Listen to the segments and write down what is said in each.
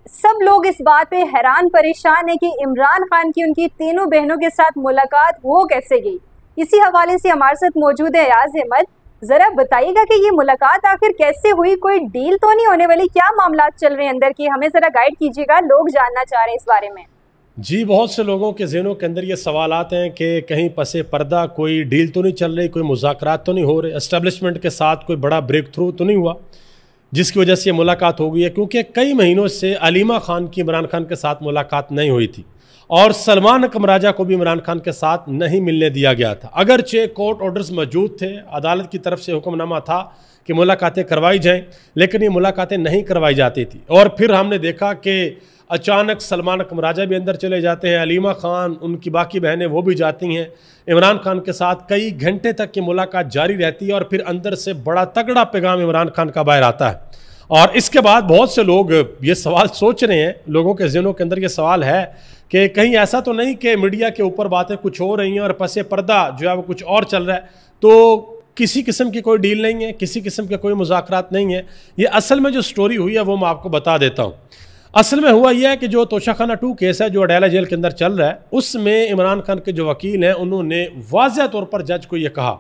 सब लोग इस बात पे हैरान परेशान है कि इमरान खान की उनकी तीनों बहनों के साथ मुलाकात हो कैसे गई। इसी हवाले से हमारे साथ मौजूद है अयाज अहमद। जरा बताइएगा कि ये मुलाकात आखिर कैसे हुई, कोई डील तो नहीं होने वाली, क्या मामला चल रहे हैं अंदर की, हमें जरा गाइड कीजिएगा, लोग जानना चाह रहे हैं इस बारे में। जी, बहुत से लोगों के ज़हनों के अंदर ये सवाल आते हैं कि कहीं पसे पर्दा कोई डील तो नहीं चल रही, कोई मुज़ाकरात तो नहीं हो रहे, एस्टेब्लिशमेंट के साथ कोई बड़ा ब्रेक थ्रू तो नहीं हुआ जिसकी वजह से ये मुलाकात हो गई है। क्योंकि कई महीनों से अलीमा खान की इमरान खान के साथ मुलाकात नहीं हुई थी और सलमान कमराजा को भी इमरान खान के साथ नहीं मिलने दिया गया था। अगरचे कोर्ट ऑर्डर्स मौजूद थे, अदालत की तरफ से हुक्मनामा था कि मुलाकातें करवाई जाएं, लेकिन ये मुलाकातें नहीं करवाई जाती थी। और फिर हमने देखा कि अचानक सलमान कमराजा भी अंदर चले जाते हैं, अलीमा खान, उनकी बाकी बहनें वो भी जाती हैं। इमरान खान के साथ कई घंटे तक की मुलाकात जारी रहती है और फिर अंदर से बड़ा तगड़ा पैगाम इमरान खान का बाहर आता है। और इसके बाद बहुत से लोग ये सवाल सोच रहे हैं, लोगों के ज़हनों के अंदर ये सवाल है कि कहीं ऐसा तो नहीं कि मीडिया के ऊपर बातें कुछ हो रही हैं और पसे पर्दा जो है वो कुछ और चल रहा है, तो किसी किस्म की कोई डील नहीं है, किसी किस्म के कोई मुज़ाकरात नहीं है। ये असल में जो स्टोरी हुई है वो मैं आपको बता देता हूँ। असल में हुआ यह है कि जो तोशाखाना 2 केस है जो अडयाला जेल के अंदर चल रहा है, उसमें इमरान खान के जो वकील हैं उन्होंने वाज़ह तौर पर जज को यह कहा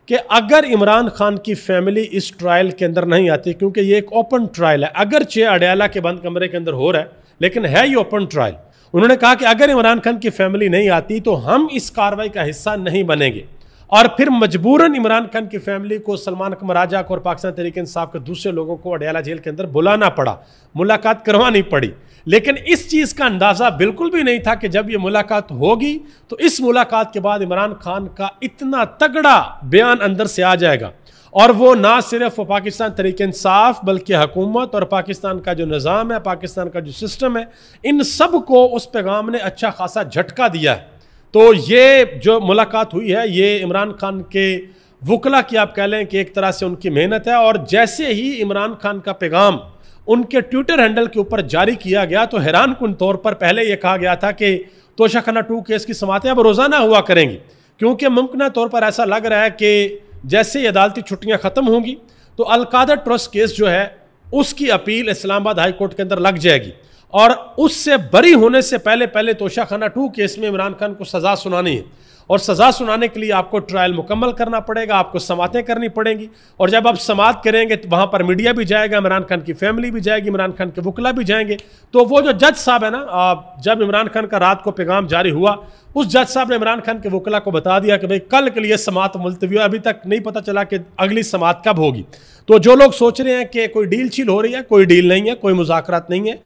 कि अगर इमरान खान की फैमिली इस ट्रायल के अंदर नहीं आती, क्योंकि ये एक ओपन ट्रायल है, अगरचे अडयाला के बंद कमरे के अंदर हो रहा है लेकिन है ये ओपन ट्रायल। उन्होंने कहा कि अगर इमरान खान की फैमिली नहीं आती तो हम इस कार्रवाई का हिस्सा नहीं बनेंगे। और फिर मजबूरन इमरान खान की फैमिली को, सलमान कमराजा को और पाकिस्तान तहरीक इंसाफ के दूसरे लोगों को अडयाला जेल के अंदर बुलाना पड़ा, मुलाकात करवानी पड़ी। लेकिन इस चीज़ का अंदाज़ा बिल्कुल भी नहीं था कि जब ये मुलाकात होगी तो इस मुलाकात के बाद इमरान खान का इतना तगड़ा बयान अंदर से आ जाएगा। और वो ना सिर्फ पाकिस्तान तहरीक इंसाफ बल्कि हुकूमत और पाकिस्तान का जो निज़ाम है, पाकिस्तान का जो सिस्टम है, इन सब को उस पैगाम ने अच्छा खासा झटका दिया है। तो ये जो मुलाकात हुई है ये इमरान खान के वकला की आप कह लें कि एक तरह से उनकी मेहनत है। और जैसे ही इमरान खान का पैगाम उनके ट्विटर हैंडल के ऊपर जारी किया गया तो हैरान कुन तौर पर पहले यह कहा गया था कि तोशाखाना 2 केस की समातें अब रोज़ाना हुआ करेंगी, क्योंकि मुमकिन तौर पर ऐसा लग रहा है कि जैसे ही अदालती छुट्टियां ख़त्म होंगी तो अलकादा ट्रस्ट केस जो है उसकी अपील इस्लामाबाद हाई कोर्ट के अंदर लग जाएगी और उससे बरी होने से पहले पहले तोशाखाना 2 केस में इमरान खान को सज़ा सुनानी है। और सज़ा सुनाने के लिए आपको ट्रायल मुकम्मल करना पड़ेगा, आपको समातें करनी पड़ेंगी। और जब आप समात करेंगे तो वहाँ पर मीडिया भी जाएगा, इमरान खान की फैमिली भी जाएगी, इमरान खान के वकला भी जाएंगे। तो वो जो जज साहब है ना, जब इमरान खान का रात को पैगाम जारी हुआ, उस जज साहब ने इमरान खान के वकला को बता दिया कि भाई कल के लिए समात मुलतवी है, अभी तक नहीं पता चला कि अगली समात कब होगी। तो जो लोग सोच रहे हैं कि कोई डील शील हो रही है, कोई डील नहीं है, कोई मुज़ाकरात नहीं है।